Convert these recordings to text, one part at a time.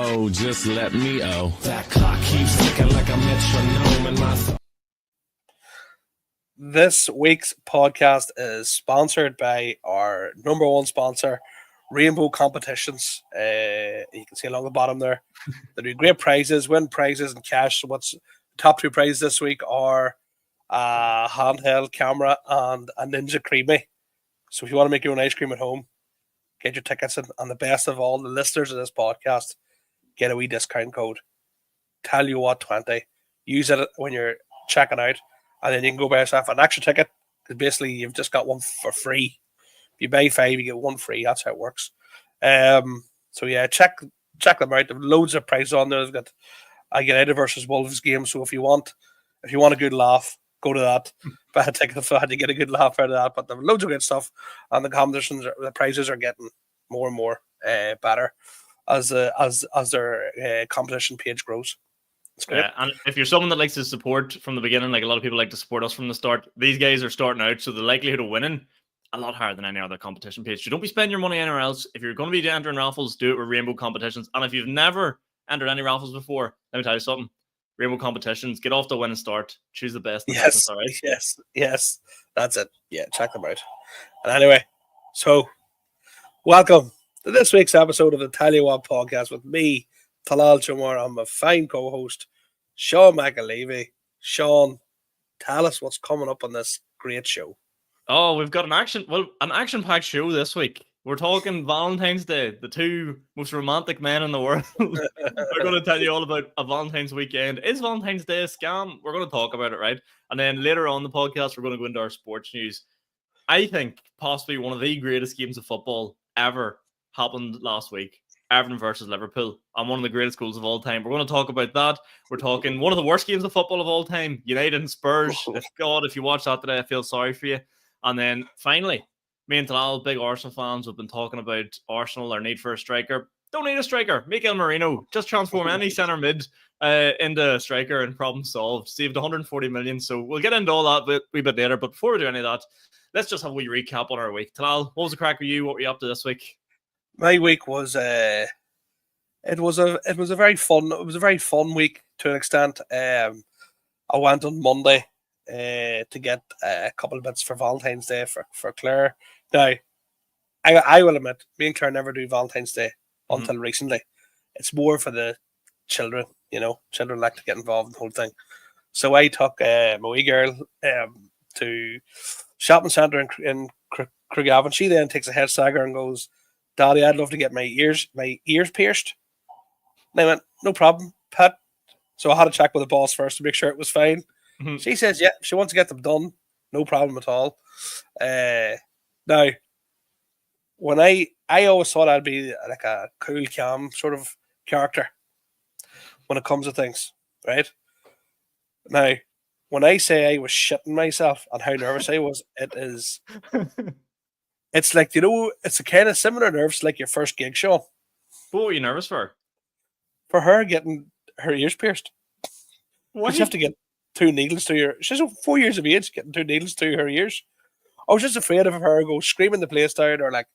Oh, just let me That clock keeps ticking like a metronome in my This week's podcast is sponsored by our number one sponsor, Rainbow Competitions. You can see along the bottom there. They do great prizes, win prizes and cash. So what's top two prizes this week are a handheld camera and a Ninja Creamy. So if you want to make your own ice cream at home, get your tickets in. And the best of all, the listeners of this podcast get a wee discount code. Tell you what, 20. Use it when you're checking out. And then you can go buy yourself an extra ticket because basically you've just got one for free. If you buy 5, you get one free. That's how it works. So yeah, check them out. There's loads of prizes on there. They've got a United versus Wolves game. So if you want a good laugh, go to that. Buy a ticket if I had to get a good laugh out of that. But there's loads of good stuff, and the competitions, the prizes are getting more and more better as their competition page grows. Yeah, and if you're someone that likes to support from the beginning, like a lot of people like to support us from the start, these guys are starting out, so the likelihood of winning a lot higher than any other competition page. So don't be spending your money anywhere else. If you're going to be entering raffles, do it with Rainbow Competitions. And if you've never entered any raffles before, let me tell you something. Rainbow Competitions, get off the winning start. Choose the best. Yes, all right? Yes. That's it. Yeah, check them out. And anyway, so welcome to this week's episode of the Tell You What podcast with me, Talal Chamor. I'm a fine co-host, Sean McAlevey. Sean, tell us what's coming up on this great show. Oh, we've got an action-packed show this week. We're talking Valentine's Day, the two most romantic men in the world. We're going to tell you all about a Valentine's weekend. Is Valentine's Day a scam? We're going to talk about it, right? And then later on the podcast, we're going to go into our sports news. I think possibly one of the greatest games of football ever happened last week. Everton versus Liverpool, and one of the greatest goals of all time. We're going to talk about that. We're talking one of the worst games of football of all time, United and Spurs. If you watch that today, I feel sorry for you. And then finally, me and Talal, big Arsenal fans, have been talking about Arsenal, their need for a striker. Don't need a striker. Miguel Merino. Just transform any centre mid into a striker and problem solved. Saved 140 million. So we'll get into all that a wee bit later. But before we do any of that, let's just have a wee recap on our week. Talal, what was the crack with you? What were you up to this week? My week was it was a very fun week to an extent. I went on Monday to get a couple of bits for Valentine's Day for Claire. Now, I will admit, me and Claire never do Valentine's Day until recently. It's more for the children, children like to get involved in the whole thing. So I took my wee girl to shopping centre in Craigavon. She then takes a head stagger and goes, "Daddy, I'd love to get my ears pierced." And I went, "No problem, Pat." So I had to check with the boss first to make sure it was fine. Mm-hmm. She says, "Yeah, she wants to get them done. No problem at all." Now, when I always thought I'd be like a cool, calm sort of character when it comes to things, right? Now, when I say I was shitting myself and how nervous I was, it's like, it's a kind of similar nerves like your first gig, Sean. What were you nervous for? For her getting her ears pierced. Why? You have to get 2 needles to your... She's 4 years of age, getting 2 needles to her ears. I was just afraid of her go screaming the place down, or like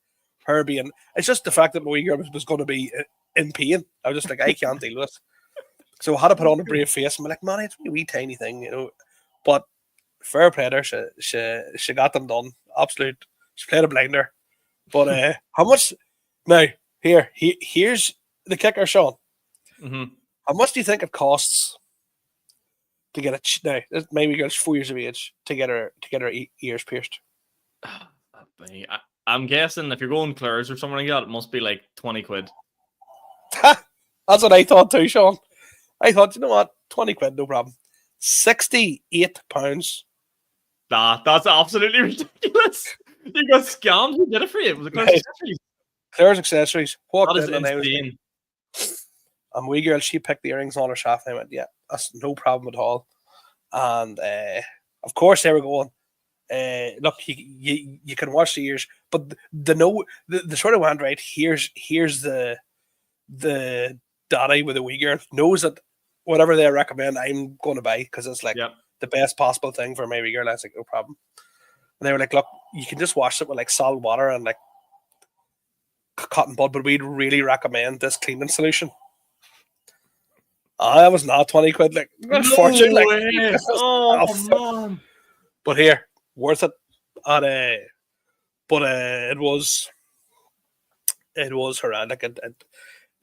her being... It's just the fact that my wee girl was going to be in pain. I was just like, I can't deal with it. So I had to put on a brave face and be like, "Man, it's a wee tiny thing, But fair play to her, she got them done. Absolute... She played a blinder. But how much... Now, here's the kicker, Sean. Mm-hmm. How much do you think it costs to get it? Now, maybe girl's 4 years of age to get her ears pierced. I'm guessing if you're going Claire's or something like that, it must be like 20 quid. That's what I thought too, Sean. I thought, you know what, 20 quid, no problem. £68. Nah, that's absolutely ridiculous. You got scammed. Who did it for you? Was it Claire's Accessories? Claire's Accessories. That is insane. And wee girl, she picked the earrings on her shaft. And I went, "Yeah, that's no problem at all." And of course, they were going, "Look, you can watch the ears, but the sort of went right. Here's the daddy with the wee girl knows that whatever they recommend, I'm going to buy because it's like the best possible thing for my wee girl." I was like, "No problem." And they were like, "Look, you can just wash it with like salt water and like cotton bud, but we'd really recommend this cleaning solution." I was not 20 quid. Like, No fortune, like, way! Oh man! but here, worth it. And but it was horrendous.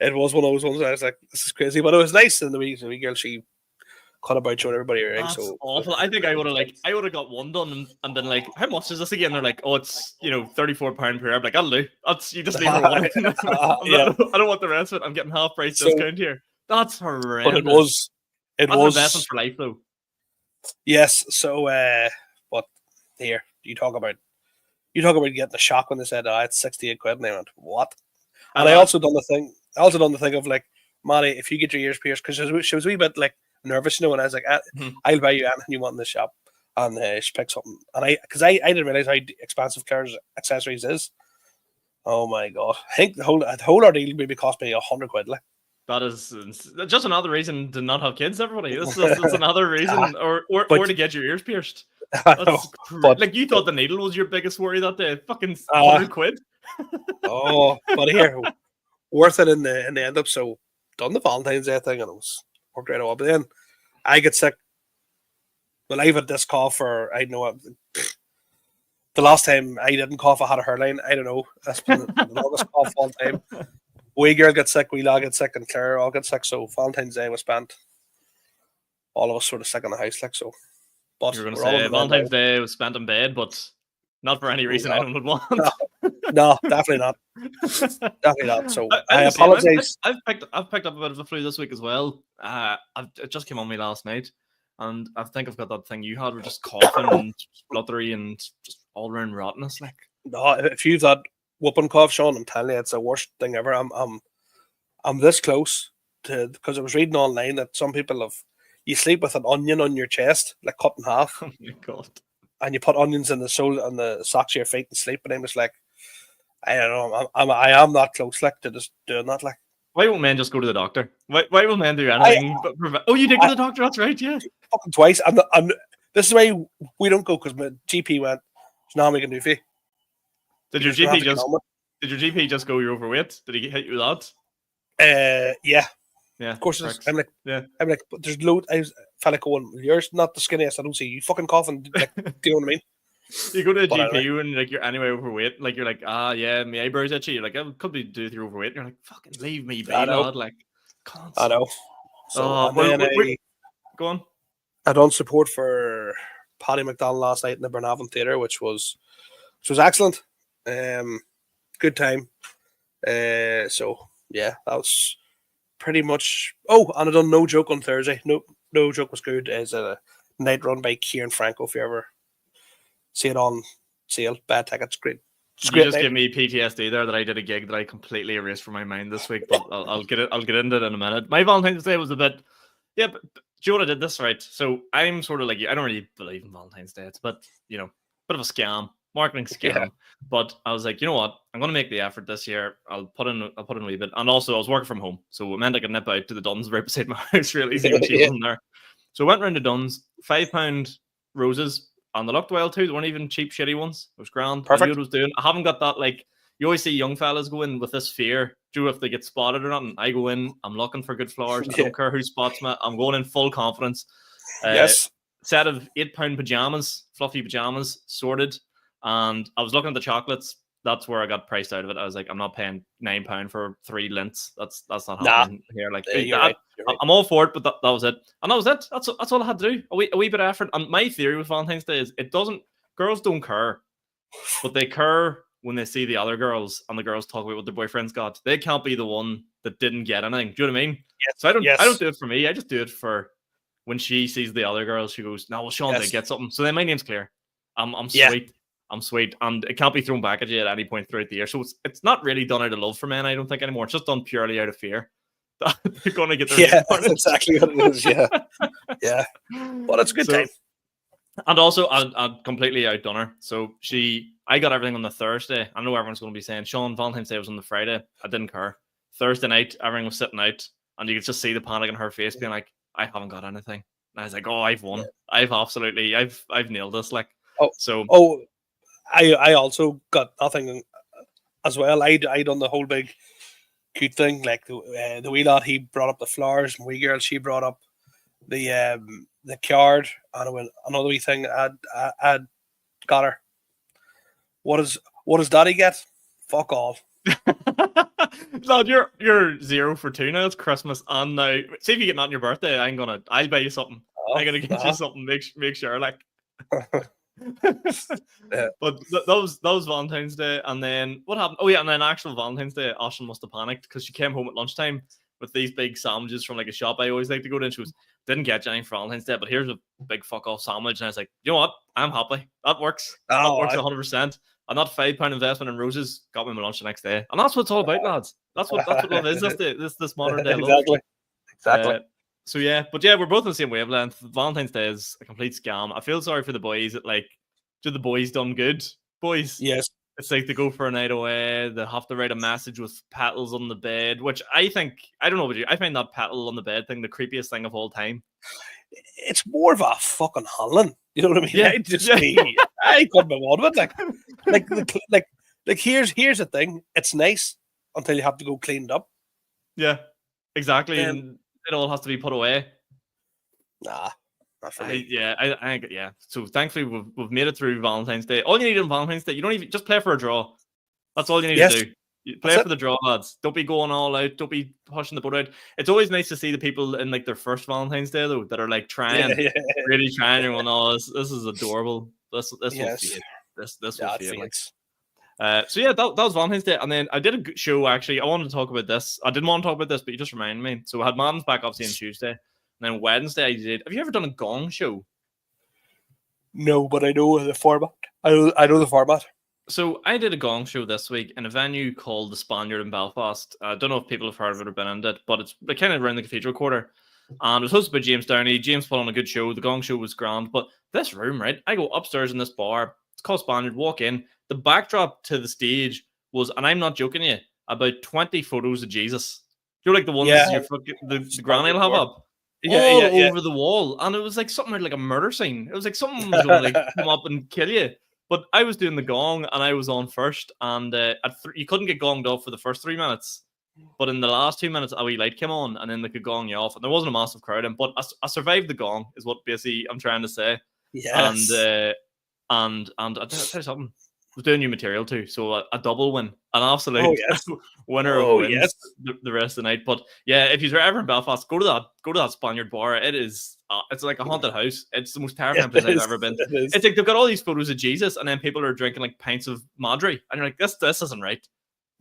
It was one of those ones where I was like, this is crazy, but it was nice. And the wee girl, she cut about showing everybody her ring. That's So awful. I think I would have got one done and been like, how much is this again? They're like, oh, it's £34 per hour. I'm like, I'll do. That's you just leave her one. Yeah. I don't want the rest of it. I'm getting half price So- discount here. That's horrendous. But it was That's an investment for life though. yes. So but here you talk about getting a shock when they said, oh, it's 68 quid, and I went, what? And I also done the thing of like, Manny, if you get your ears pierced, because she was a wee bit like nervous, and I was like, I'll buy you anything you want in the shop, and she picked something, and I didn't realize how expensive Claire's accessories is. Oh my god! I think the whole ordeal maybe cost me 100 quid. Like, that is just another reason to not have kids. Everybody, this is another reason, or to get your ears pierced. That's like you thought the needle was your biggest worry that day. Fucking 100 quid. But here, worth it in the end up. So done the Valentine's Day thing, and it was worked right away. But then I get sick. Well, I've had this cough for I don't know. The last time I didn't cough, I had a hairline. I don't know. That's been the longest cough of all time. Wee girl gets sick, wee lad gets sick, and Claire all get sick. So Valentine's Day was spent. All of us sort of sick in the house, like so. But you're going to say Valentine's Day was spent in bed, but not for any reason anyone would want. No, definitely not. Definitely not. So I apologize. I've picked up a bit of a flu this week as well. It just came on me last night, and I think I've got that thing you had, with just coughing and spluttery and just all round rottenness. Like, no, if you've that whooping cough, Sean, I'm telling you, it's the worst thing ever. I'm this close to, because I was reading online that some people have. You sleep with an onion on your chest, like cut in half. Oh my god! And you put onions in the sole and the socks of your feet and sleep. And I'm just like, I don't know. I am that close, like, to just doing that. Like, why won't men just go to the doctor? Why will men do anything? Oh, you did go to the doctor. That's right. Yeah, fucking twice. This is why we don't go, because my GP went, "There's nothing we can do for you." Did your GP just go, you're overweight? Did he hit you with that? Yeah. Yeah, of course. I'm like, but there's load. I felt like going, you're not the skinniest. I don't see you fucking coughing. Like, do you know what I mean? You go to a GP and like you're anyway overweight. Like you're like, yeah, my eyebrows itchy. You're like, I could be due if you're overweight. And you're like, fucking leave me be, lad. Like, I know. So go on. I done support for Paddy McDonald last night in the Burnavon Theatre, which was excellent. Good time. So yeah, that was pretty much. Oh, and I done No Joke on Thursday. No Joke was good. As a night run by Kieran Franco. If you ever see it on sale, bad tickets, great. You just give me PTSD there that I did a gig that I completely erased from my mind this week, but I'll get into it in a minute. My Valentine's Day was a bit, yeah. But do you know what I did this right? So I'm sort of like you. I don't really believe in Valentine's Day. It's bit of a scam. Marketing scam, yeah. But I was like, you know what? I'm going to make the effort this year. I'll put in a wee bit, and also I was working from home, so it meant I could nip out to the Duns right beside my house real easy when she wasn't there. So I went round to Duns, £5 roses, and they looked well too. They weren't even cheap, shitty ones. It was grand. Perfect. I knew what I was doing. I haven't got that, like, you always see young fellas go in with this fear. Do if they get spotted or not? And I go in, I'm looking for good flowers. I don't care who spots me. I'm going in full confidence. Yes. Set of £8 pajamas, fluffy pajamas, sorted. And I was looking at the chocolates. That's where I got priced out of it. I was like, I'm not paying £9 for 3 lints. That's not happening here. Like, you're right. I'm all for it, but that was it. And that was it. That's all I had to do. A wee bit of effort. And my theory with Valentine's Day is girls don't care, but they care when they see the other girls and the girls talk about what their boyfriends got. They can't be the one that didn't get anything. Do you know what I mean? Yes. So I don't do it for me. I just do it for when she sees the other girls. She goes, "No, well, Sean did get something." So then my name's clear. I'm sweet. I'm sweet, and it can't be thrown back at you at any point throughout the year. So it's not really done out of love for men, I don't think, anymore. It's just done purely out of fear. They're going to get their that's exactly what it is. Yeah, yeah. Well, it's a good time. And also, I completely outdone her. So I got everything on the Thursday. I know everyone's going to be saying, Sean, Valentine's Day was on the Friday. I didn't care. Thursday night, everything was sitting out, and you could just see the panic in her face, being like, I haven't got anything. And I was like, oh, I've won. I've nailed this. Like, I also got nothing as well. I done the whole big cute thing. Like the wee lad, he brought up the flowers, and wee girl, she brought up the card, and another wee thing. I'd got her. What does Daddy get? Fuck all. Lad, you're 0 for 2 now. It's Christmas, and now see if you get that on your birthday. I'll buy you something. I'm gonna get you something. Make sure, like. But that was Valentine's Day, and then what happened? Oh yeah, and then actual Valentine's Day, Ashley must have panicked because she came home at lunchtime with these big sandwiches from like a shop I always like to go to, and she was didn't get you anything for Valentine's Day, but here's a big fuck off sandwich, and I was like, you know what? I'm happy. That works. That works 100%. And that £5 investment in roses got me my lunch the next day, and that's what it's all about, lads. That's what love is. This modern day love. Exactly. So yeah, but yeah, we're both on the same wavelength. Valentine's Day is a complete scam. I feel sorry for the boys that like, do the boys done good? Boys, yes. It's like they go for a night away, they have to write a message with petals on the bed, which I don't know about you, I find that petal on the bed thing the creepiest thing of all time. It's more of a fucking Holland. You know what I mean? Yeah. I couldn't be on with it. Like here's the thing. It's nice until you have to go cleaned up. Yeah, exactly. And it all has to be put away. Nah, not for me. Yeah. So thankfully we've made it through Valentine's Day. All you need on Valentine's Day, you don't even just play for a draw. That's all you need to do. You play for the draw, lads. Don't be going all out. Don't be pushing the boat out. It's always nice to see the people in like their first Valentine's Day though that are like trying, really trying. You're going, oh, this is adorable. This will fade. This will fade. So yeah, that was Valentine's Day, and then I did a show actually. I wanted to talk about this. I didn't want to talk about this, but you just reminded me. So I had Madden's back obviously on Tuesday, and then Wednesday I did. Have you ever done a gong show? No, but I know the format. I know the format. So I did a gong show this week in a venue called the Spaniard in Belfast. I don't know if people have heard of it or been in it, but it's kind of around the Cathedral Quarter. And it was hosted by James Downey. James put on a good show. The gong show was grand. But this room, right? I go upstairs in this bar. It's called Spaniard. Walk in. The backdrop to the stage was, and I'm not joking you, about 20 photos of Jesus. You're like the ones the granny will have up. All over the wall. And it was like something like a murder scene. It was like someone was going to like come up and kill you. But I was doing the gong and I was on first, and you couldn't get gonged off for the first 3 minutes. But in the last 2 minutes, a wee light came on, and then they could gong you off. And there wasn't a massive crowd in, but I survived the gong, is what basically I'm trying to say. Yes. And I'll tell you something. I was doing new material too, so a double win, an absolute winner of wins the rest of the night. But yeah, if you're ever in Belfast, go to that Spaniard bar. It is it's like a haunted house. It's the most terrifying place I've ever been. It's like they've got all these photos of Jesus, and then people are drinking like pints of Madry, and you're like, this isn't right.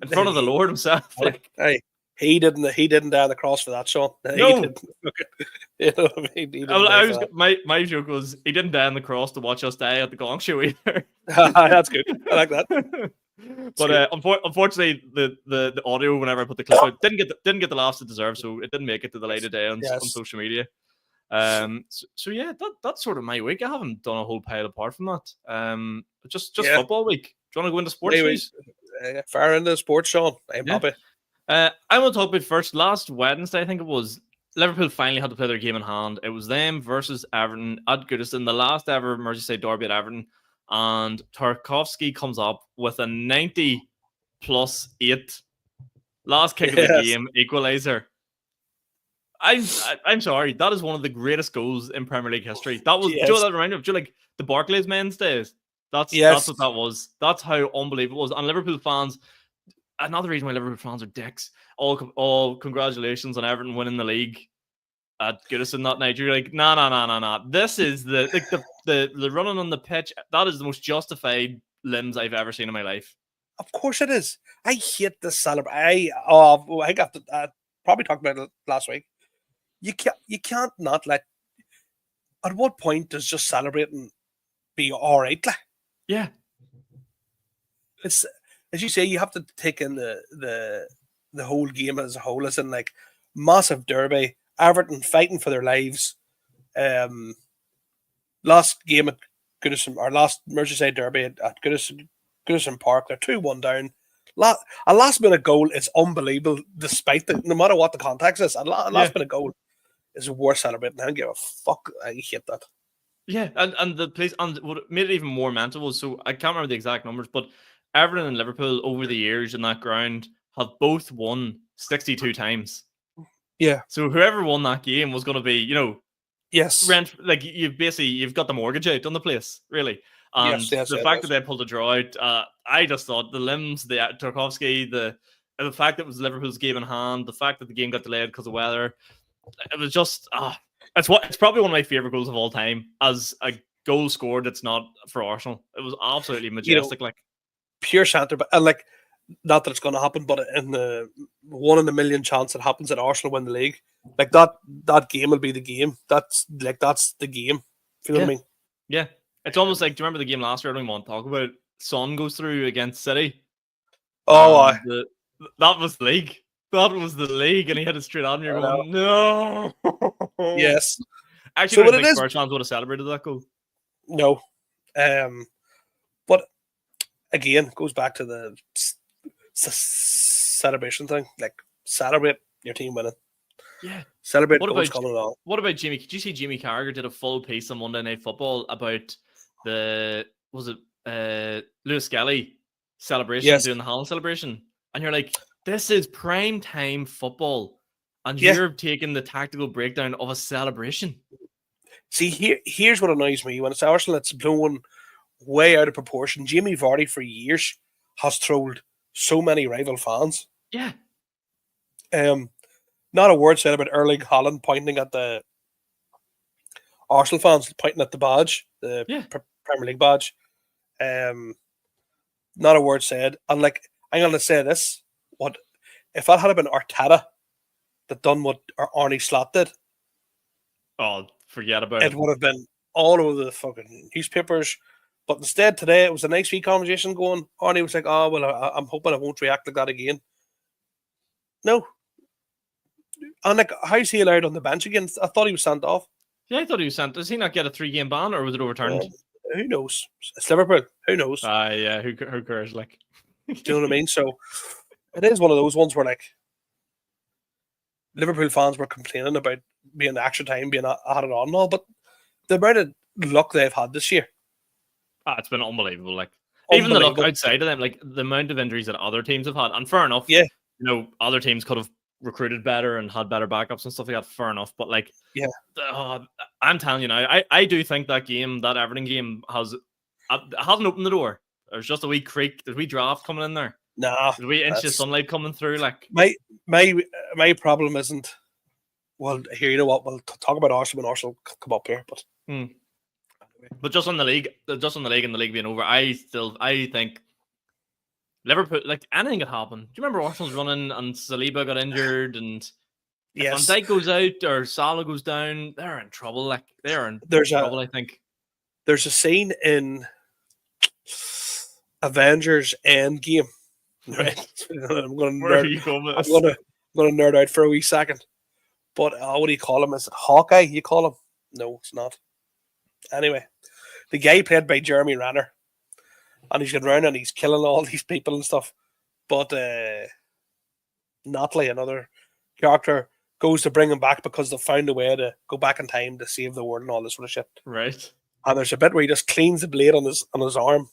In front of the Lord himself. Like, hey, he didn't die on the cross for that, Sean. No. You know what I mean? My joke was he didn't die on the cross to watch us die at the gong show either. That's good. I like that. But unfortunately, the audio whenever I put the clip out didn't get the laughs it deserved, so it didn't make it to the light of day on social media. So yeah, that's sort of my week. I haven't done a whole pile apart from that. Just football week. Do you want to go into sports news? Far into sports, Sean. I'm happy. I want to talk about first. Last Wednesday, I think it was, Liverpool finally had to play their game in hand. It was them versus Everton at Goodison, the last ever Merseyside derby at Everton. And Tarkowski comes up with a 90+8 last kick of the game equalizer. I'm sorry, that is one of the greatest goals in Premier League history. That was, do you know what that reminded me of? Do you like the Barclays men's days? That's what that was. That's how unbelievable it was. And Liverpool fans, another reason why Liverpool fans are dicks. All congratulations on Everton winning the league at Goodison that night. You're like, nah. This is the running on the pitch. That is the most justified limbs I've ever seen in my life. Of course it is. I hate this celebration. I got to probably talked about it last week. You can't not let. At what point does just celebrating be all right? Like? Yeah, it's as you say. You have to take in the whole game as a whole. As in, like, massive derby, Everton fighting for their lives. Last game at Goodison, or last Merseyside derby at Goodison Park, they're 2-1 down. A last minute goal is unbelievable, despite no matter what the context is. A last minute goal is worth celebrating. I don't give a fuck. I hate that. Yeah, and the place, and what made it even more mental was, so I can't remember the exact numbers, but Everton and Liverpool over the years in that ground have both won 62 times. Yeah. So whoever won that game was going to be, Yes. you've got the mortgage out on the place, really. And Yes, the fact that they pulled a draw out, I just thought the limbs, the Tarkovsky, the fact that it was Liverpool's game in hand, the fact that the game got delayed because of weather, it was just it's probably one of my favorite goals of all time as a goal scored that's not for Arsenal. It was absolutely majestic, pure centre, but like, not that it's going to happen, but in the 1 in a million chance it happens that Arsenal win the league, like that game will be the game. That's the game. Feel what I mean? Yeah, it's almost like, do you remember the game last year? I don't even want to talk about it. Son goes through against City. Oh, that was the league. That was the league, and he hit it straight on. You're going, no. Yes. Actually, I don't think Spurs fans would have celebrated that goal. No. But again, goes back to the celebration thing. Like, celebrate your team winning. Yeah. Celebrate what's coming along. What about Jimmy? Did you see Jimmy Carragher did a full piece on Monday Night Football about Lewis Skelly celebration, doing the Holland celebration? And you're like, this is prime time football, and you're taking the tactical breakdown of a celebration. See, here's what annoys me. When it's Arsenal, it's blown way out of proportion. Jamie Vardy, for years, has trolled so many rival fans. Yeah. Not a word said about Erling Haaland pointing at the Arsenal fans, pointing at the badge, the Premier League badge. Not a word said. And like, I'm going to say this: what if that had been Arteta that done what Arnie Slot did? Oh, forget about it. It would have been all over the fucking newspapers. But instead, today it was a nice wee conversation going. Arnie was like, "Oh well, I'm hoping I won't react like that again." No. And like, how's he allowed on the bench again? I thought he was sent off. Yeah, I thought he was sent. Does he not get a 3-game ban, or was it overturned? Who knows? It's Liverpool. Who knows? Yeah, who cares? Like, do you know what I mean? So it is one of those ones where, like, Liverpool fans were complaining about being extra time being added on and all, but the amount of luck they've had this year, it's been unbelievable. Like, even the luck outside of them, like the amount of injuries that other teams have had, and fair enough. Yeah, other teams could have recruited better and had better backups and stuff like that. Fair enough, but like, I'm telling you now, I do think that game, that Everton game, hasn't opened the door. There's just a wee creak. There's a wee draft coming in there. Nah, there's a wee inch of sunlight coming through. Like, my problem isn't. Well, here, you know what? We'll talk about Arsenal when Arsenal come up here, but. But just on the league and the league being over, I think Liverpool, like, anything could happen. Do you remember Arsenal's running and Saliba got injured, and if Van Dijk goes out or Salah goes down, they're in trouble. Like, they're in trouble. I think there's a scene in Avengers Endgame. Right, I'm going to nerd out for a wee second. But what do you call him? Is it Hawkeye? You call him? No, it's not. Anyway, the guy played by Jeremy Renner, and he's going around and he's killing all these people and stuff. But Natalie, another character, goes to bring him back because they've found a way to go back in time to save the world and all this sort of shit. Right. And there's a bit where he just cleans the blade on his arm,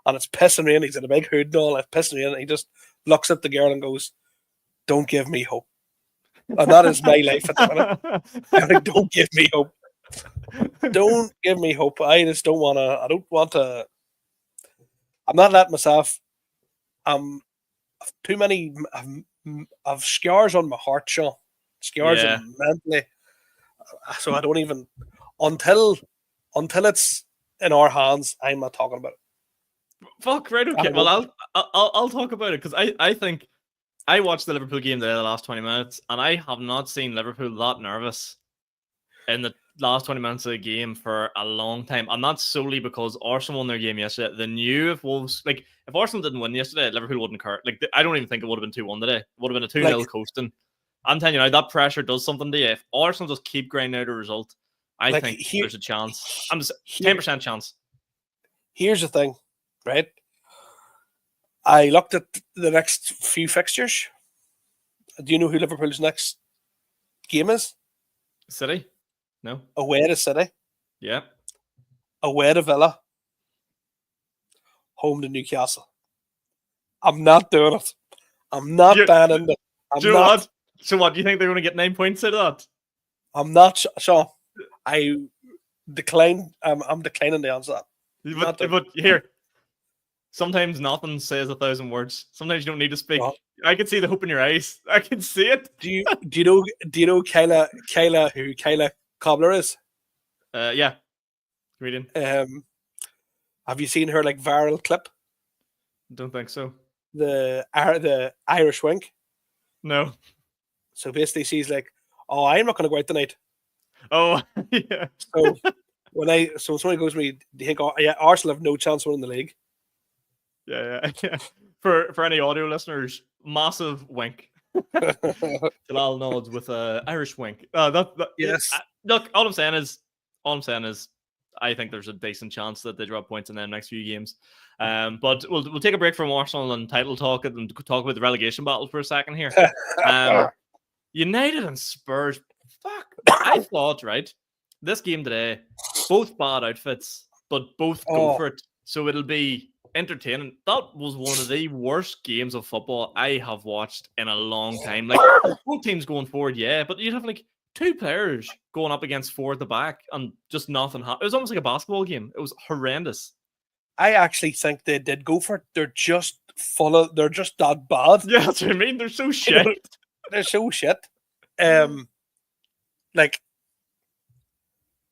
and it's pissing rain. He's in a big hood and all. It's pissing rain, and he just looks at the girl and goes, "Don't give me hope." And that is my life at the minute. I'm like, don't give me hope. Don't give me hope. I just don't want to. I don't want to. I'm not letting myself. Too many. I've scars on my heart, Sean. Scars mentally. So I don't even until it's in our hands. I'm not talking about it. Fuck, right? Okay. Well, I'll talk about it because I think I watched the Liverpool game there the last 20 minutes, and I have not seen Liverpool that nervous in the last 20 minutes of the game for a long time. And that's solely because Arsenal won their game yesterday. They knew if Arsenal didn't win yesterday, Liverpool wouldn't care. Like, I don't even think it would have been 2-1 today. It would have been a 2-0 coasting. I'm telling you now, that pressure does something to you. If Arsenal just keep grinding out a result, I think there's a chance. I'm just 10% chance. Here's the thing, right? I looked at the next few fixtures. Do you know who Liverpool's next game is? City? No. Away to City. Yeah. Away to Villa. Home to Newcastle. I'm not doing it. I'm not You- banning it. Do you know what? So what? Do you think they're going to get 9 points out of that? I'm not. Sean, I decline. I'm declining the answer. But here, sometimes nothing says 1,000 words. Sometimes you don't need to speak. Well, I can see the hope in your eyes. I can see it. do you know who Kyla Cobbler is? Yeah. Comedian. Have you seen her like viral clip? Don't think so. The Irish wink. No. So basically, she's like, "Oh, I'm not going to go out tonight." Oh, yeah. So so somebody goes to me, "Do you think? Oh, yeah, Arsenal have no chance of winning the league?" Yeah. For any audio listeners, massive wink. Jalal nods with a Irish wink. Yes. Look, all I'm saying is, I think there's a decent chance that they drop points in the next few games. But we'll take a break from Arsenal and title talk and talk about the relegation battle for a second here. United and Spurs. Fuck. I thought, right, this game today, both bad outfits, but both go for it. So it'll be entertaining. That was one of the worst games of football I have watched in a long time. Like, both teams going forward, yeah, but you'd have like 2 players going up against 4 at the back and just nothing happened. It was almost like a basketball game. It was horrendous. I actually think they did go for it. They're just that bad. Yeah, that's what I mean. They're so shit. They're so shit. Like,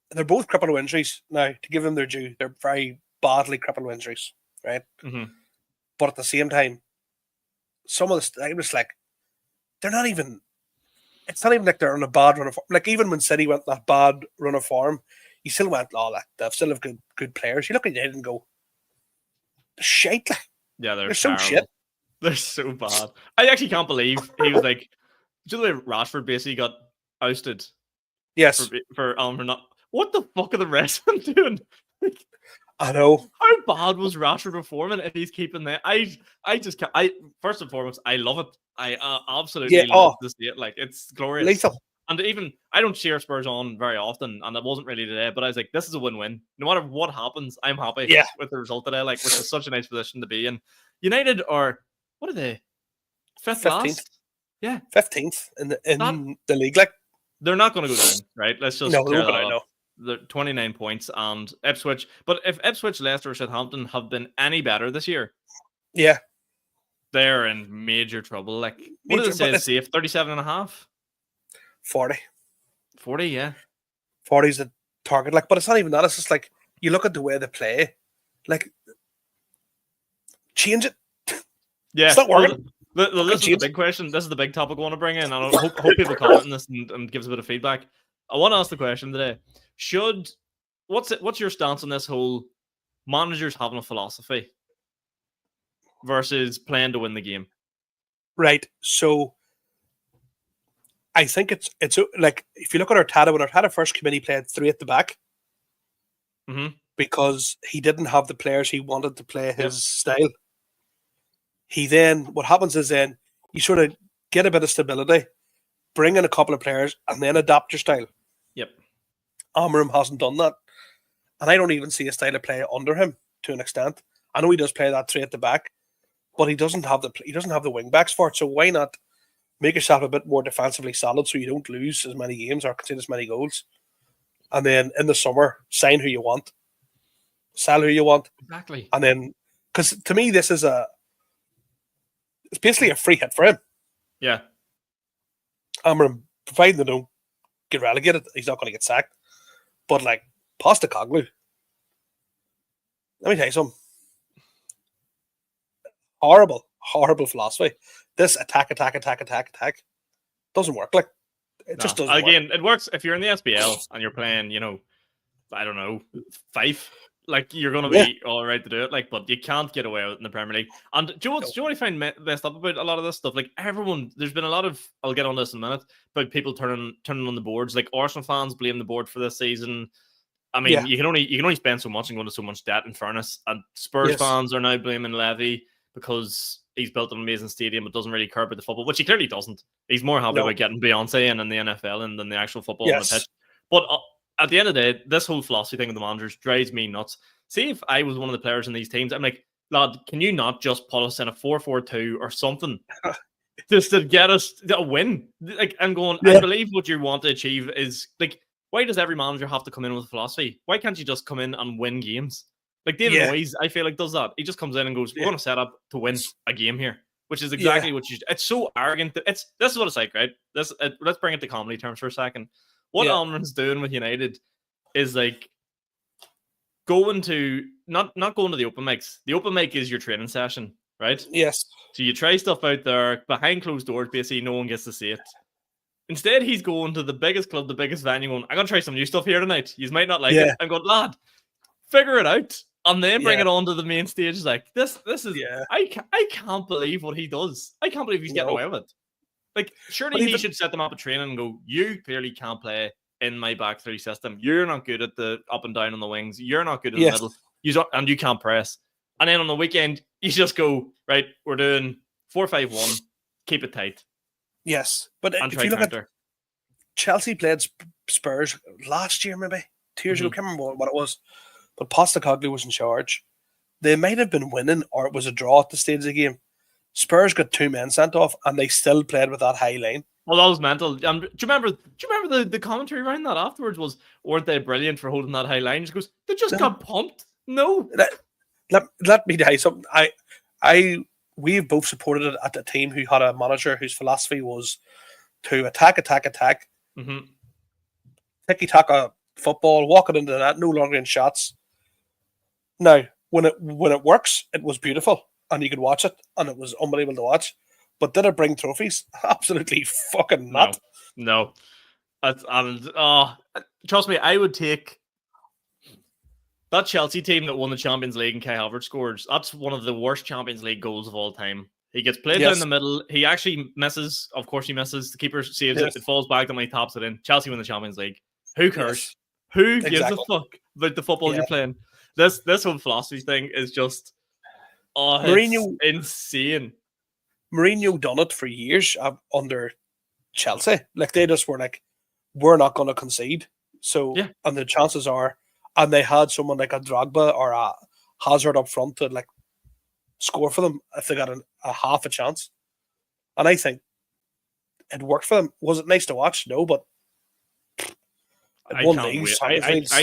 they're both crippled with injuries. Now, to give them their due, they're very badly crippled with injuries, right? Mm-hmm. But at the same time, some of the, I was like, they're not even. It's not even like they're on a bad run of form. Like, even when City went that bad run of form, you still went, "Oh, like, they still have good players." You look at it and go, "They're shite." Like, Yeah, they're so shit. They're so bad. I actually can't believe he was like, do you know the way Rashford basically got ousted? Yes, for not. What the fuck are the rest of them doing? I know. How bad was Rashford performing if he's keeping that? I just can't. First and foremost, I love it. I absolutely love to see it. Like, it's glorious. Lethal. And even I don't cheer Spurs on very often, and it wasn't really today. But I was like, this is a win-win. No matter what happens, I'm happy with the result today. Like, which is such a nice position to be in. United are, what are they? 15th last? Yeah, 15th in the league. Like, they're not going to go down, right? Let's just clear that up. They're 29 points, and Ipswich. But if Ipswich, Leicester, Southampton have been any better this year, yeah, they're in major trouble. Like, what did it say? Safe 37.5? 40. 40, yeah. 40 is the target. Like, but it's not even that. It's just like, you look at the way they play, like, change it. Yeah, it's not working. This is the big question. This is the big topic I want to bring in. And I hope people comment on this and give us a bit of feedback. I want to ask the question today. What's your stance on this whole managers having a philosophy versus playing to win the game? Right. So I think it's like, if you look at Arteta, when Arteta first came in, he played 3 at the back. Mm-hmm. Because he didn't have the players he wanted to play his style. He then, what happens is then you sort of get a bit of stability, bring in a couple of players, and then adapt your style. Yep. Amorim hasn't done that. And I don't even see a style of play under him to an extent. I know he does play that 3 at the back, but he doesn't have the wing backs for it. So why not make yourself a bit more defensively solid so you don't lose as many games or concede as many goals? And then in the summer, sign who you want, sell who you want. Exactly. And then, because to me, it's basically a free hit for him. Yeah. Amorim, providing they don't get relegated, he's not going to get sacked. But like, Postecoglou, let me tell you something. Horrible philosophy. This attack doesn't work. Like, it just doesn't work. Again, it works if you're in the SPL and you're playing, I don't know, 5. Like, you're going to be all right to do it, like, but you can't get away with it in the Premier League. And do you know what I find messed up about a lot of this stuff? Like, there's been a lot of, I'll get on this in a minute, but people turning on the boards. Like, Arsenal fans blame the board for this season. I mean, you can only spend so much and go into so much debt, in fairness. And Spurs fans are now blaming Levy because he's built an amazing stadium but doesn't really care about the football, which he clearly doesn't. He's more happy about getting Beyonce in the NFL than the actual football on the pitch. But at the end of the day, this whole philosophy thing of the managers drives me nuts. See, if I was one of the players in these teams, I'm like, lad, can you not just put us in a 4-4-2 or something just to get us a win. Like, I'm going, Yeah. I believe what you want to achieve is, like, why does every manager have to come in with a philosophy? Why can't you just come in and win games? Like, David Yeah. Moyes, I feel like, does that. He just comes in and goes, we're Yeah. going to set up to win a game here, which is exactly what you... It's so arrogant. This is what it's like, right? Let's bring it to comedy terms for a second. What Almiron's doing with United is, like, going to... Not going to the open mics. The open mic is your training session, right? Yes. So you try stuff out there, behind closed doors, basically no one gets to see it. Instead, he's going to the biggest club, the biggest venue, going, I'm going to try some new stuff here tonight. You might not like it. I'm going, lad, figure it out. And then bring it onto the main stage. Like, this is... I can't believe what he does. I can't believe he's getting away with it. Like, surely he should set them up a training and go, you clearly can't play in my back three system. You're not good at the up and down on the wings. You're not good in the middle. And you can't press. And then on the weekend, you just go, right, we're doing 4-5-1. Keep it tight. Yes. But and if you look at Chelsea played Spurs last year, maybe 2 years ago. I can't remember what it was. But Postecoglou was in charge. They might have been winning, or it was a draw at the stage of the game. Spurs got 2 men sent off, and they still played with that high line. Well, that was mental. Do you remember the commentary around that afterwards was, weren't they brilliant for holding that high line? He goes, they just got pumped. No. Let me tell you something. We've both supported it at a team who had a manager whose philosophy was to attack. Mm-hmm. Tiki-taka football, walking into that, no longer in shots. Now, when it works, it was beautiful, and you could watch it, and it was unbelievable to watch. But did it bring trophies? Absolutely fucking not. No. Trust me, I would take that Chelsea team that won the Champions League and Kai Havertz scores. That's one of the worst Champions League goals of all time. He gets played down the middle. He actually misses. Of course, he misses. The keeper saves it. It falls back, and he taps it in. Chelsea win the Champions League. Who cares? Who gives a fuck about the football you're playing? This whole philosophy thing is just Mourinho, it's insane. Mourinho done it for years under Chelsea. Like, they just were like, we're not going to concede. So, and the chances are, and they had someone like a Drogba or a Hazard up front to like score for them if they got a half a chance. And I think it worked for them. Was it nice to watch? No, but I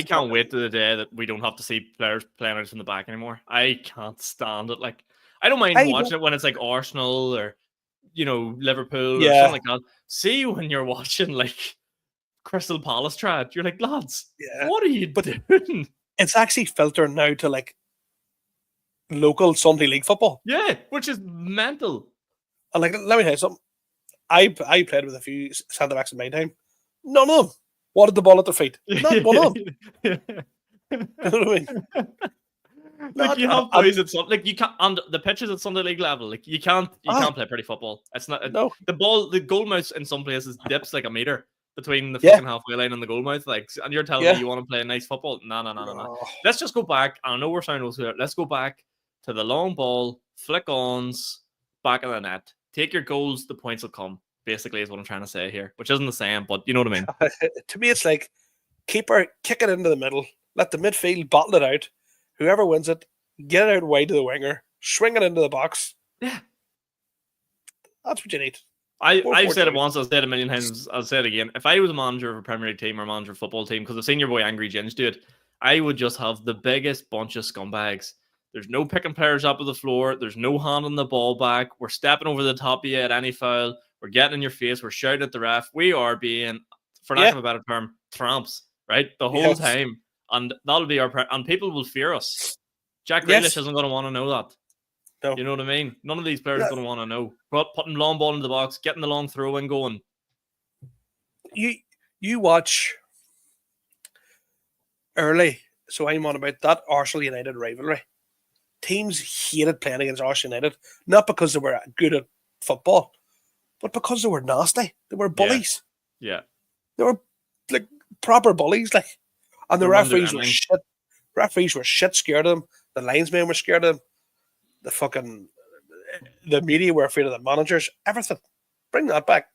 can't wait to the day that we don't have to see players playing out from the back anymore. I can't stand it. Like, I don't mind watching it when it's like Arsenal or, Liverpool or something like that. See, when you're watching like Crystal Palace try it, you're like, lads, what are you doing? It's actually filtering now to like local Sunday League football. Yeah, which is mental. And like, let me tell you something. I played with a few centre backs in my time. None of them wanted the ball at their feet. Not one of them. You know what I mean? Like, you have boys at some, like, you can't, and the pitches at Sunday League level, like, you can't play pretty football. It's not the goal mouth in some places dips like a meter between the fucking halfway line and the goal mouth, like, and you're telling me you want to play nice football? No. Let's just go back. I know we're sounding here. Let's go back to the long ball, flick-ons, back of the net. Take your goals, the points will come. Basically, is what I'm trying to say here, which isn't the same, but you know what I mean. To me, it's like keeper, kick it into the middle, let the midfield bottle it out. Whoever wins it, get it out wide to the winger, swing it into the box. Yeah, that's what you need. I've said it once, I'll say it a million times, I'll say it again. If I was a manager of a Premier League team or manager of a football team, because I've seen your boy Angry Ginge do it, I would just have the biggest bunch of scumbags. There's no picking players up of the floor. There's no handing the ball back. We're stepping over the top of you at any foul. We're getting in your face. We're shouting at the ref. We are being, for lack of a better term, tramps, right? The whole time. And that'll be our... and people will fear us. Jack Grealish isn't going to want to know that. No. You know what I mean? None of these players are going to want to know. Putting long ball in the box, getting the long throw and going. You watch early, so I'm on about that Arsenal United rivalry. Teams hated playing against Arsenal United, not because they were good at football, but because they were nasty. They were bullies. Yeah. They were like proper bullies, like, and the referees were shit. Referees were shit scared of them. The linesmen were scared of them. The media were afraid of the managers. Everything. Bring that back.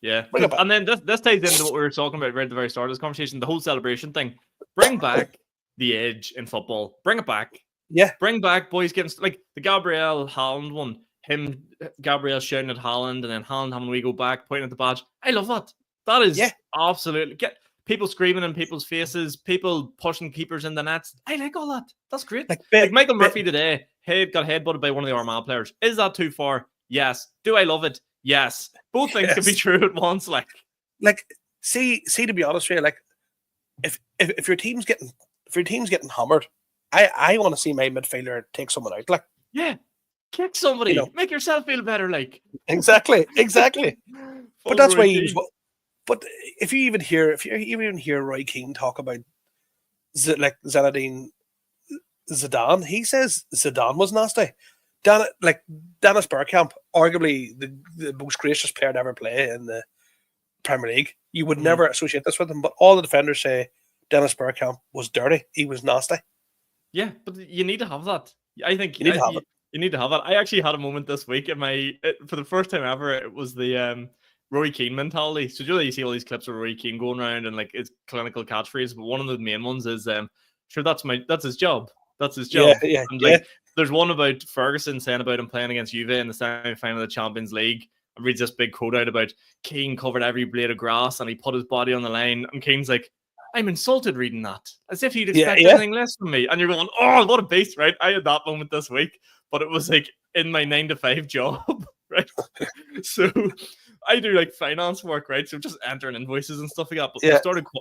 Yeah. And then this ties into what we were talking about right at the very start of this conversation, the whole celebration thing. Bring back the edge in football. Bring it back. Yeah. Bring back boys getting, like, the Gabriel Haaland one. him, Gabriel shouting at Haaland, and then Haaland having we go back, pointing at the badge. I love that. That is absolutely get people screaming in people's faces, people pushing keepers in the nets. I like all that. That's great. Like Michael Murphy today, got headbutted by one of the Armagh players. Is that too far? Yes. Do I love it? Yes. Both things can be true at once. Like see, to be honest with you, like if your team's getting hammered, I want to see my midfielder take someone out. Like, yeah, kick somebody, make yourself feel better. Like, exactly. But that's why he was. But if you even hear Roy Keane talk about Zinedine Zidane, he says Zidane was nasty. Dennis Bergkamp, arguably the most gracious player to ever play in the Premier League. You would never associate this with him, but all the defenders say Dennis Bergkamp was dirty. He was nasty. Yeah, but you need to have that. I think you need to have it. You need to have it. I actually had a moment this week for the first time ever. It was the Roy Keane mentality. So you see all these clips of Roy Keane going around and like his clinical catchphrase, but one of the main ones is sure that's his job. That's his job. Yeah. And there's one about Ferguson saying about him playing against Juve in the semi-final of the Champions League. I read this big quote out about Keane covered every blade of grass and he put his body on the line. And Keane's like, I'm insulted reading that. As if he'd expect anything less from me. And you're going, oh, what a beast, right? I had that moment this week, but it was like in my 9-to-5 job, right? So I do like finance work, right? So just entering invoices and stuff like that. But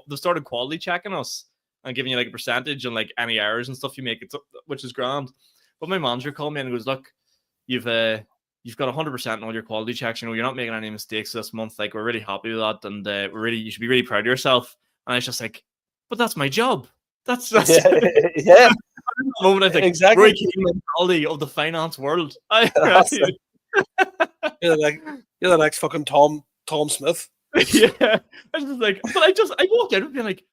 they started quality checking us and giving you like a percentage on like any errors and stuff you make, which is grand. But my manager called me and goes, look, you've got 100% in all your quality checks. You're not making any mistakes this month. Like, we're really happy with that, and you should be really proud of yourself. And I was just like, but that's my job. That's yeah. At the moment, I think exactly. Roy Keane mentality of the finance world. You're the next fucking Tom Smith. Yeah, I was just like, but I walked out and being like,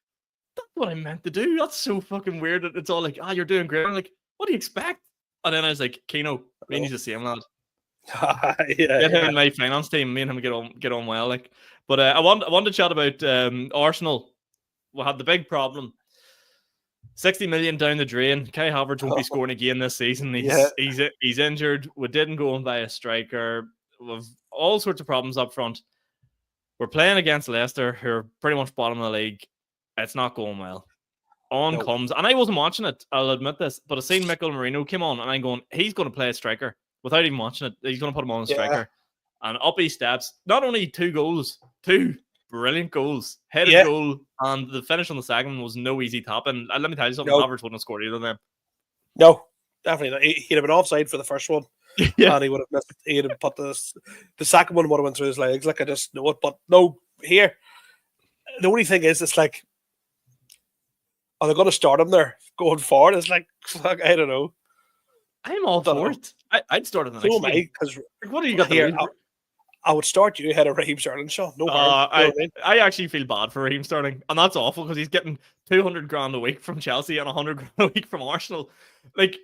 that's what I meant to do. That's so fucking weird. It's all like, you're doing great. I'm like, what do you expect? And then I was like, Keno, me and he's the same lad. Get him in my finance team. Me and him get on well. Like, but I want to chat about Arsenal. We had the big problem. 60 million down the drain. Kai Havertz won't be scoring again this season. He's injured. We didn't go and buy a striker. We've all sorts of problems up front. We're playing against Leicester, who are pretty much bottom of the league. It's not going well. Comes, and I wasn't watching it, I'll admit this, but I seen Mikel Merino came on, and I'm going, he's going to play a striker without even watching it. He's going to put him on a striker. And up he steps. Not only 2 goals, 2 brilliant goals. Headed goal, and the finish on the second one was no easy tap. And let me tell you something, Havertz wouldn't have scored either of them. No, definitely not. He'd have been offside for the first one. And he would have missed. He'd have put the second one would have went through his legs. Like, I just know it. But no, here, the only thing is, it's like, are they going to start him there going forward? It's like, fuck, I don't know. I'm all for it. I'd start in the next game. Because what do you got here? I would start you ahead of Raheem Sterling, Sean. No harm. I actually feel bad for Raheem Sterling, and that's awful because he's getting 200 grand a week from Chelsea and 100 grand a week from Arsenal. Like,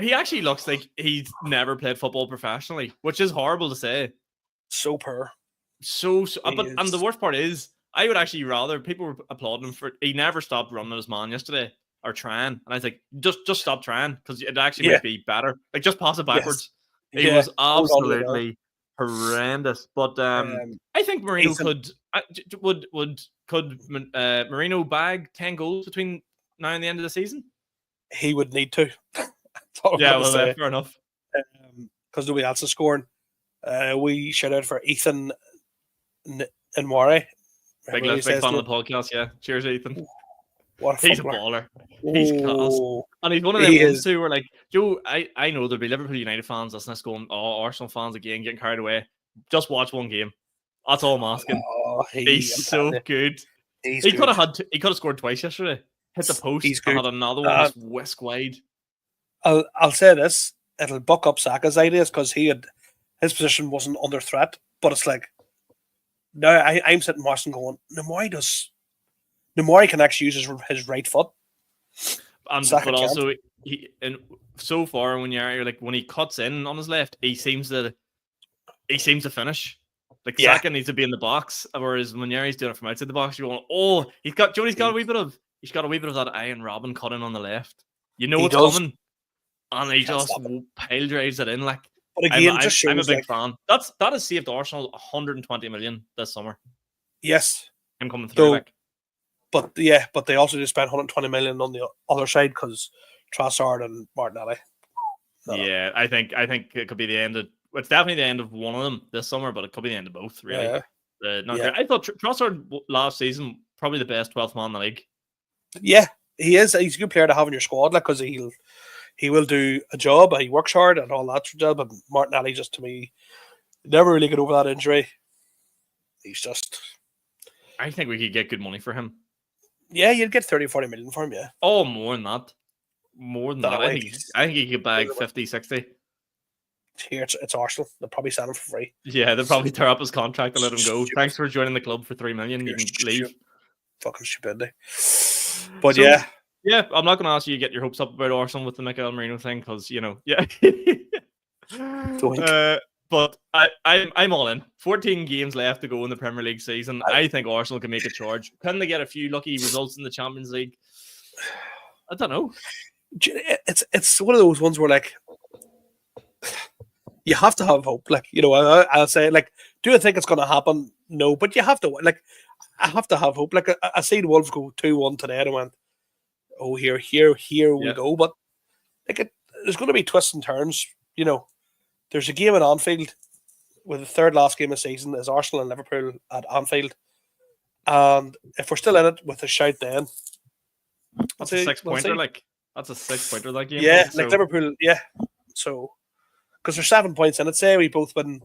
he actually looks like he's never played football professionally, which is horrible to say. So poor. And the worst part is, I would actually rather people were applauding him for he never stopped running at his man yesterday or trying, and I was like, just stop trying because it actually might be better. Like, just pass it backwards. Yes. He was absolutely horrendous. But I think Marino could Marino bag 10 goals between now and the end of the season. He would need to. Fair enough. Because nobody else is scoring. We shout out for Ethan Nwari. Big fan of the podcast, yeah. Cheers, Ethan. He's a baller. He's class. And he's one of them ones too where, like, Joe, I know there'll be Liverpool United fans listening to going, Arsenal fans again getting carried away. Just watch one game. That's all I'm asking. He's so good. He could have scored twice yesterday. Hit the post and had another one just whisk wide. I'll say this. It'll buck up Saka's ideas because his position wasn't under threat. But it's like, now I'm sitting watching going, Nomori can actually use his right foot. But also, so far when when he cuts in on his left, he seems to finish. Like, Saka needs to be in the box, whereas Muniri's doing it from outside the box. You're going, he's got a wee bit of that Iron Robin cutting on the left. You know what's coming, and he just pile drives it in. Like, But again, it just I'm a shows big fan. That has saved Arsenal 120 million this summer. yes, Him coming through, though. like. But they also just spent 120 million on the other side because Trossard and Martinelli. No. Yeah, I think it could be the end of. It's definitely the end of one of them this summer, but it could be the end of both. Really. Yeah. I thought Trossard last season probably the best 12th man in the league. Yeah, he is. He's a good player to have in your squad, like, because he will do a job. He works hard and all that job. But Martinelli, just to me, never really got over that injury. He's just. I think we could get good money for him. Yeah, you'd get 30-40 million for him. Yeah. Oh, more than that. I think he could bag 50, 60. Here it's Arsenal. They'll probably sell him for free. Yeah, they'll probably tear up his contract and let him go. Thanks for joining the club for 3 million. You can leave. Fucking stupidity. But yeah. Yeah, I'm not going to ask you to get your hopes up about Arsenal with the Mikel Merino thing because, yeah. But I'm all in. 14 games left to go in the Premier League season. I think Arsenal can make a charge. Can they get a few lucky results in the Champions League? I don't know. It's one of those ones where, like, you have to have hope. Like, I'll say, like, do I think it's going to happen? No, but you have to, like, I have to have hope. Like, I seen Wolves go 2-1 today and I went, oh, here we go. But, like, there's going to be twists and turns. There's a game at Anfield with the third last game of the season is Arsenal and Liverpool at Anfield. And if we're still in it with a shout then. That's a 6-pointer, like. That's a 6-pointer, that game. Yeah, like Liverpool, yeah. So, because there's 7 points in it, say we both win.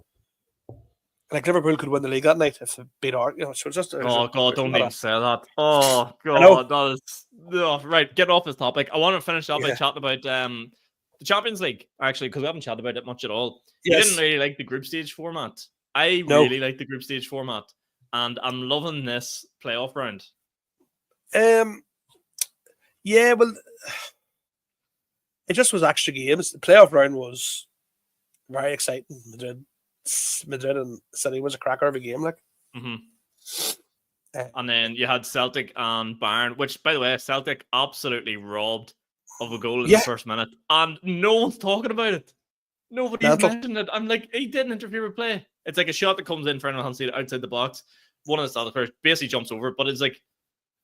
Like, Liverpool could win the league that night if they beat Arsenal. So it's just. Oh, God, don't even say that. Oh, God, that is. Oh, right, get off this topic. I want to finish up by chatting about the Champions League, actually, because we haven't chatted about it much at all. Yes. You didn't really like the group stage format. I really like the group stage format, and I'm loving this playoff round. Yeah, well, it just was extra games. The playoff round was very exciting. Madrid and City was a cracker of a game, like. And then you had Celtic and Bayern, which, by the way, Celtic absolutely robbed of a goal in the first minute, and no one's talking about it. Nobody's mentioned it. I'm like, he didn't interfere with play. It's like a shot that comes in for anyone who outside the box. One of the Celtic players basically jumps over it, but it's like,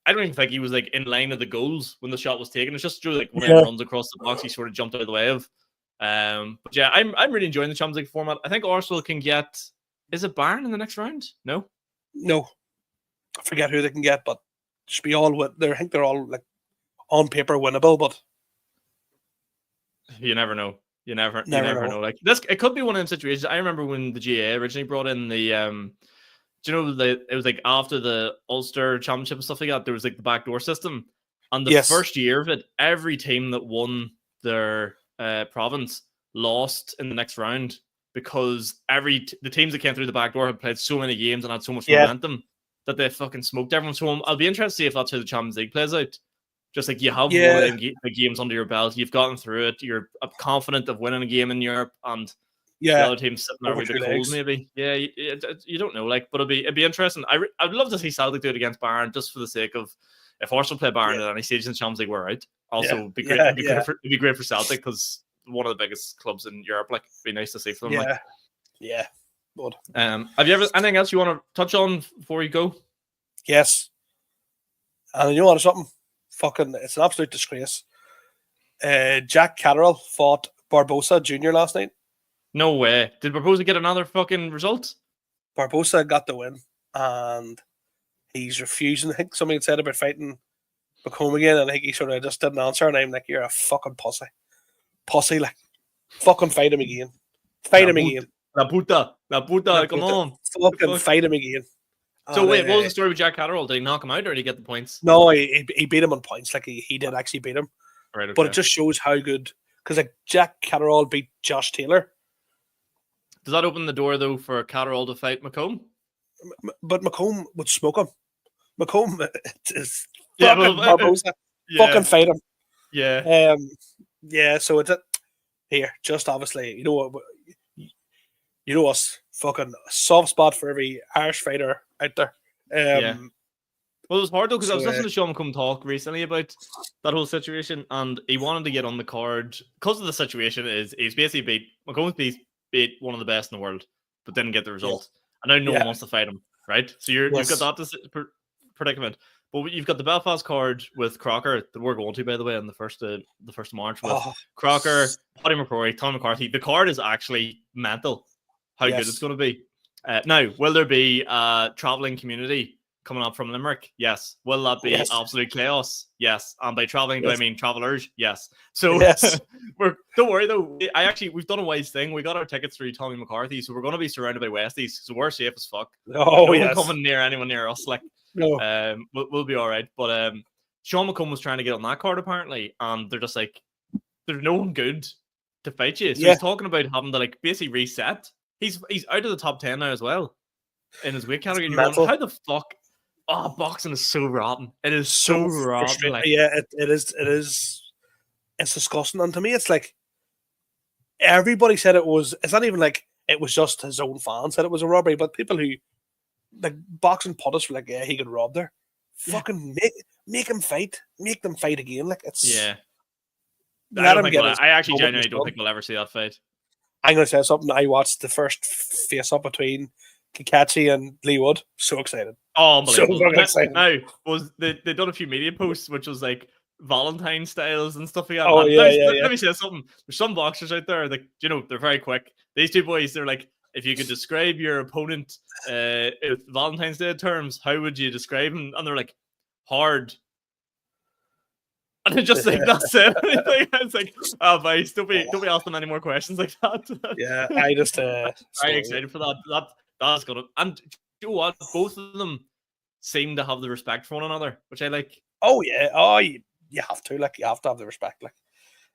I don't even think he was like in line of the goals when the shot was taken. It's just Drew, like, when he runs across the box, he sort of jumped out of the way of. But yeah, I'm really enjoying the Champions League format. I think Arsenal can get. Is it Bayern in the next round? No. I forget who they can get, but should be all. I think they're all, like, on paper winnable, but you never know. You never know. Like this, it could be one of them situations. I remember when the GA originally brought in the it was like after the Ulster Championship and stuff like that. There was like the backdoor system, and the first year of it, every team that won their province lost in the next round because the teams that came through the back door had played so many games and had so much momentum that they fucking smoked everyone. So I'll be interested to see if that's how the Champions League plays out. Just like you have one of them games under your belt, you've gotten through it, you're confident of winning a game in Europe, and the other team's sitting there with the cold, maybe. Yeah, you don't know, like, but it'd be interesting. I'd love to see Celtic do it against Bayern, just for the sake of if Arsenal play Bayern at any stage in the Champions League, we're out. Also, it'd be great for Celtic because one of the biggest clubs in Europe. Like, it'd be nice to see for them. Good. Have you ever anything else you want to touch on before you go? Yes. And you know what? Something fucking. It's an absolute disgrace. Jack Catterall fought Barbosa Jr. last night. No way. Did Barbosa get another fucking result? Barbosa got the win, and he's refusing. I think somebody had said about fighting McComb again, and I think he sort of just didn't answer. And I'm like, "You're a fucking pussy, like, fucking fight him again, again." La puta, come on, fucking fight him again. So and, wait, what was the story with Jack Catterall? Did he knock him out, or did he get the points? No, he beat him on points. Like, he did actually beat him, right? Okay. But it just shows how good, because like Jack Catterall beat Josh Taylor. Does that open the door though for Catterall to fight McComb? But McComb would smoke him. McComb is Barbosa. Fucking fight him. Yeah. So it's here. Just obviously, you know us. Fucking soft spot for every Irish fighter out there. Well, it was hard though because I was listening to Sean McComb talk recently about that whole situation, and he wanted to get on the card because of the situation. He's basically beat beat one of the best in the world, but didn't get the result. And now no one wants to fight him, right? So you've got that predicament. But you've got the Belfast card with Crocker that we're going to, by the way, on the first of March with Crocker, Paddy McCrory, Tom McCarthy. The card is actually mental. How good it's going to be. Now, will there be a travelling community coming up from Limerick? Yes. Will that be absolute chaos? Yes. And by travelling, do I mean travellers? Yes. So don't worry though. We've done a wise thing. We got our tickets through Tommy McCarthy, so we're going to be surrounded by Westies, so we're safe as fuck. No one coming near anyone near us. Like, we'll be all right. But Sean McComb was trying to get on that card apparently, and they're just like, there's no one good to fight you. So he's talking about having to like basically reset. He's out of the top 10 now as well in his weight category. And you're going, how the fuck? Oh, boxing is so rotten. It is so rotten. Like, it is. It's disgusting. And to me, it's like everybody said it was. It's not even like it was just his own fans said it was a robbery, but people who like boxing pundits were like, yeah, he could rob there. Fucking make him fight. Make them fight again. Like it's I actually genuinely don't think we'll ever see that fight. I'm going to say something. I watched the first face-up between Kakachi and Lee Wood. So excited. Oh, unbelievable. So excited. Now, they done a few media posts, which was like Valentine styles and stuff like that. Let me say something. There's some boxers out there that, they're very quick. These two boys, they're like, if you could describe your opponent in Valentine's Day terms, how would you describe him? And they're like, hard. And it's just like, that's it. It's like, oh, boys, don't be asking them any more questions like that. Yeah, I just very excited for that. That's gonna, and you know what? Both of them seem to have the respect for one another, which I like. Oh yeah, you have to you have to have the respect. Like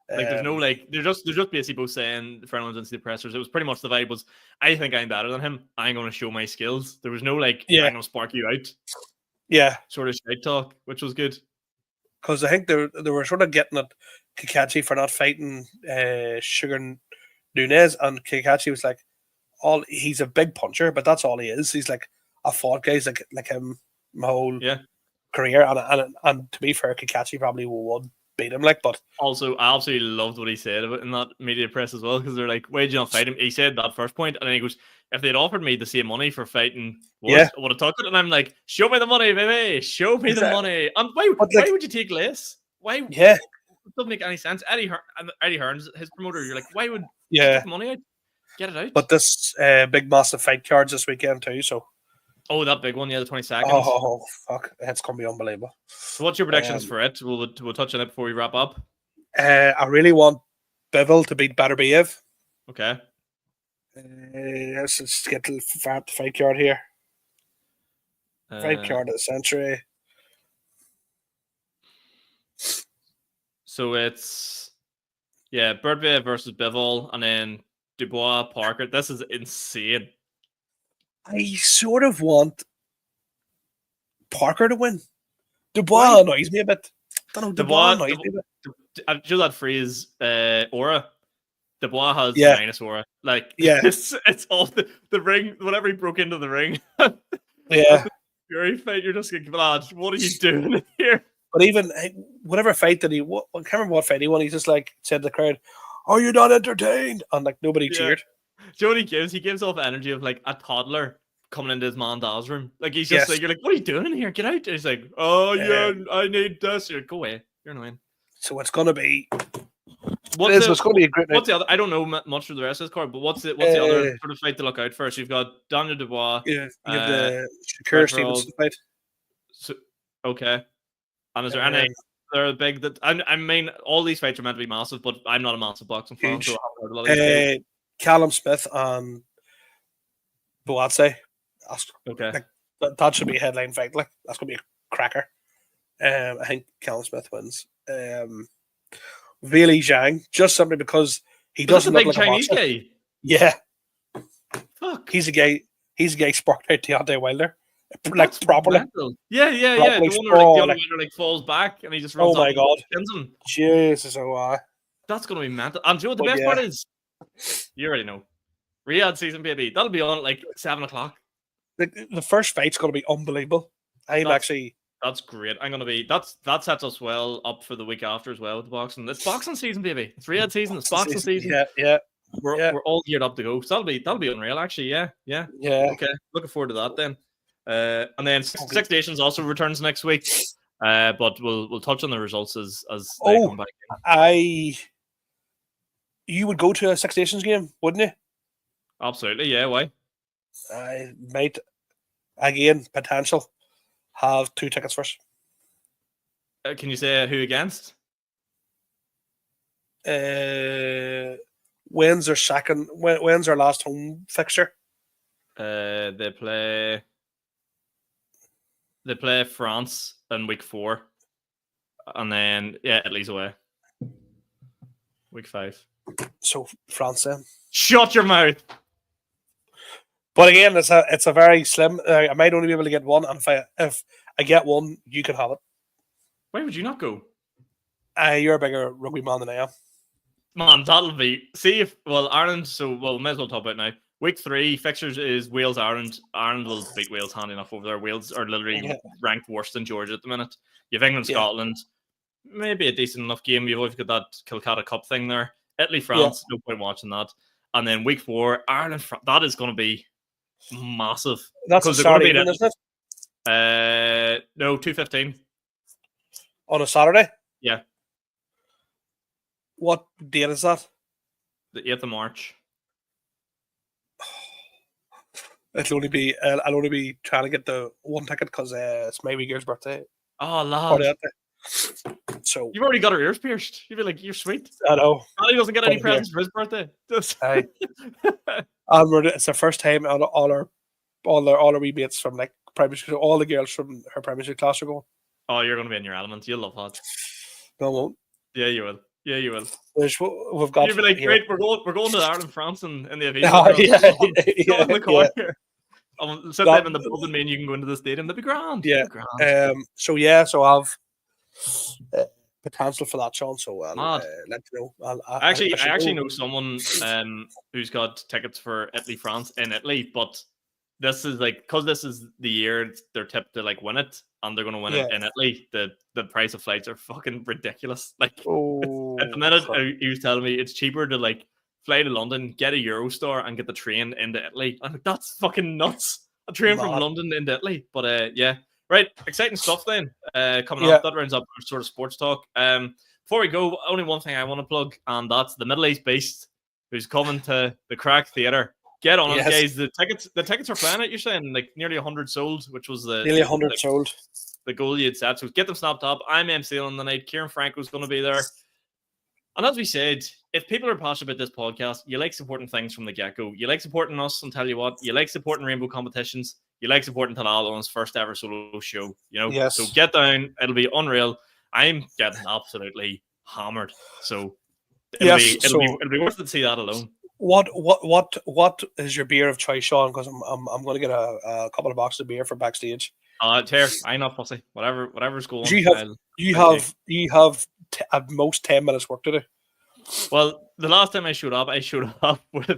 there's no they're just basically both saying for anyone's into the pressers. It was pretty much the vibe was, I think I'm better than him. I'm going to show my skills. There was no I'm going to spark you out. Yeah, sort of shite talk, which was good. Because I think they were sort of getting at Kakachi for not fighting Sugar Nunez, and Kakachi was like, he's a big puncher, but that's all he is. He's like a fought guy. He's like him my whole career, and to be fair, Kakachi probably would beat him. But also, I absolutely loved what he said about in that media press as well, because they're like, "Why did you not fight him?" He said that first point, and then he goes, "If they'd offered me the same money for fighting, I would have took it." And I'm like, "Show me the money, baby! Show me the money!" And why would you take less? Why? Yeah, it doesn't make any sense. Eddie Hearn's his promoter. You're like, why would you take the money out? Get it out. But this big massive fight cards this weekend too. So, that big one, the 22nd. Oh fuck, it's gonna be unbelievable. So, what's your predictions for it? We'll touch on it before we wrap up. I really want Bivol to beat Baderbiev. Okay. Let's just get the fight card here. Fight card of the century. So it's Baderbiev versus Bivol, and then Dubois, Parker. This is insane. I sort of want Parker to win. Dubois annoys me a bit. I don't know. Dubois annoys me a bit. I do that phrase, aura. Dubois has minus aura. Like, it's all the ring. Whenever he broke into the ring, Fury fight, you're just like, lad, what are you doing here? But even whatever fight that I can't remember what fight he won. He just like said to the crowd, "Are you not entertained?" And like nobody cheered. Do you know what he gives? He gives off energy of like a toddler coming into his manda's room. Like he's just like, you're like, what are you doing in here? Get out! And he's like, oh yeah, I need this. You're like, go away. You're annoying. So it's gonna be. It's going to be a great night. What's the other? I don't know much of the rest of this card, but what's the other sort of fight to look out for? So you've got Daniel Dubois. Yeah, you have the Shakur Stevenson fight. So, okay. And is there any? They're big. That I mean, all these fights are meant to be massive, but I'm not a massive boxing fan, so I haven't heard a lot of these Callum Smith and Boatse. Okay, that should be a headline fight. Like that's gonna be a cracker. I think Callum Smith wins. Really Zhang, just simply because he doesn't look like Chinese a guy. Yeah, fuck. He's a gay sparked out Deontay Wilder, like properly. Yeah. The one where the other Wilder falls back and he just runs. Oh my god, him. Jesus, that's gonna be mental. And do you know what the best part is? You already know. Riyadh season, baby. That'll be on at like 7:00. The first fight's gonna be unbelievable. That's great. That sets us well up for the week after as well with the boxing. It's boxing season, baby. It's Riyadh season. It's boxing season. Yeah. we're all geared up to go. So that'll be unreal, actually. Yeah. Okay, looking forward to that then. And then Six Nations also returns next week. But we'll touch on the results as they come back in. You would go to a Six Nations game, wouldn't you? Absolutely, yeah. Why? I might, again, potential, have 2 tickets first. Can you say who against? When's their last home fixture? They play France in week 4. And then Italy's away. Week 5. So France then. Shut your mouth. But again, it's a very slim. I might only be able to get one, and if I get one, you can have it. Why would you not go? You're a bigger rugby man than I am. Man, that'll be. See if Ireland. So may as well talk about it now. Week 3 fixtures is Wales Ireland. Ireland will beat Wales handy enough over there. Wales are literally ranked worse than Georgia at the minute. You have England Scotland, maybe a decent enough game. You've always got that Calcutta Cup thing there. Italy France, no point watching that. And then week 4 Ireland. That is going to be massive. That's a Saturday evening, isn't it? No, 2:15 on a Saturday. Yeah. What date is that? The 8th of March. I'll only be trying to get the one ticket because it's my wee girl's birthday. Oh, lad. So you've already got her ears pierced. You'd be like, you're sweet. I know. He doesn't get any presents for his birthday. It's the first time all our wee mates from like primary school, all the girls from her primary school class are going. Oh, you're going to be in your element. You'll love that. No, I won't. Yeah, you will. Yeah, you will. We've got. You'll be like, great. We're going to Ireland, France, and the event. I'll sit them in the pub and me and you can go into the stadium. That'd be grand. Yeah. So I have potential for that, Sean. So I'll let you know. I actually know someone who's got tickets for Italy, France in Italy, but this is because this is the year they're tipped to win it, and they're going to win it in Italy. The price of flights are fucking ridiculous. At the minute, he was telling me it's cheaper to fly to London, get a Eurostar, and get the train into Italy. I'm like, that's fucking nuts. A train from London into Italy. But right, exciting stuff then. Coming up, that rounds up our sort of sports talk. Before we go, only one thing I want to plug, and that's the Middle East Beast, who's coming to the Crack Theatre. Get on it, guys. The tickets are flying out. You're saying nearly 100 sold, which was nearly 100 sold. The goal you'd set. So get them snapped up. I'm MCing on the night. Kieran Franco's going to be there. And as we said, if people are passionate about this podcast, you like supporting things from the get-go. You like supporting us, and tell you what, you like supporting rainbow competitions. You like supporting Talal on his first ever solo show. Yes. So get down. It'll be unreal. I'm getting absolutely hammered. So it'll be worth it to see that alone. What is your beer of choice, Sean? Because I'm going to get a couple of boxes of beer for backstage. I'm not fussy. Whatever's going on. You have at most 10 minutes work to do. Well, the last time I showed up with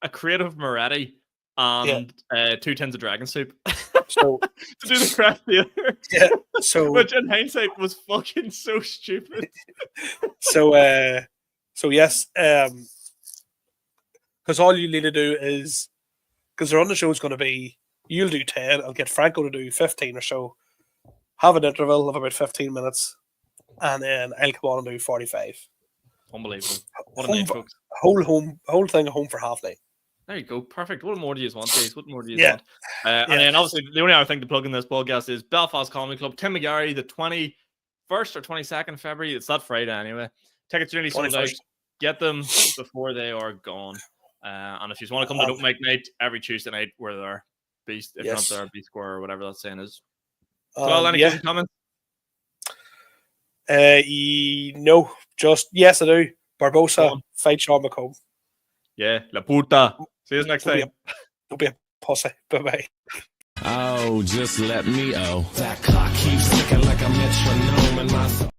a crate of Moretti and 2 tins of dragon soup. So to do the Crack Theatre. Yeah. So which in hindsight was fucking so stupid. So yes, because all you need to do is, because the run of the show is going to be, you'll do 10, I'll get Franco to do 15 or so, have an interval of about 15 minutes, and then I'll come on and do 45. Unbelievable. What a night, folks. Whole thing home for half night. There you go. Perfect. What more do you want, guys? What more do you want? And then obviously the only other thing to plug in this podcast is Belfast Comedy Club, Tim McGarry, the 21st or 22nd February. It's that Friday anyway. Tickets are nearly sold out. Get them before they are gone. And if you want to come to Open Mic Night every Tuesday night, we're there. Beast, if not there, B Square or whatever that saying is. So, any comments? No, just yes, I do. Barbosa fight Sean McComb. Yeah, La Puta. See you next time. Don't be a pussy. Bye bye. Oh, just let me. That clock keeps ticking like a metronome, and my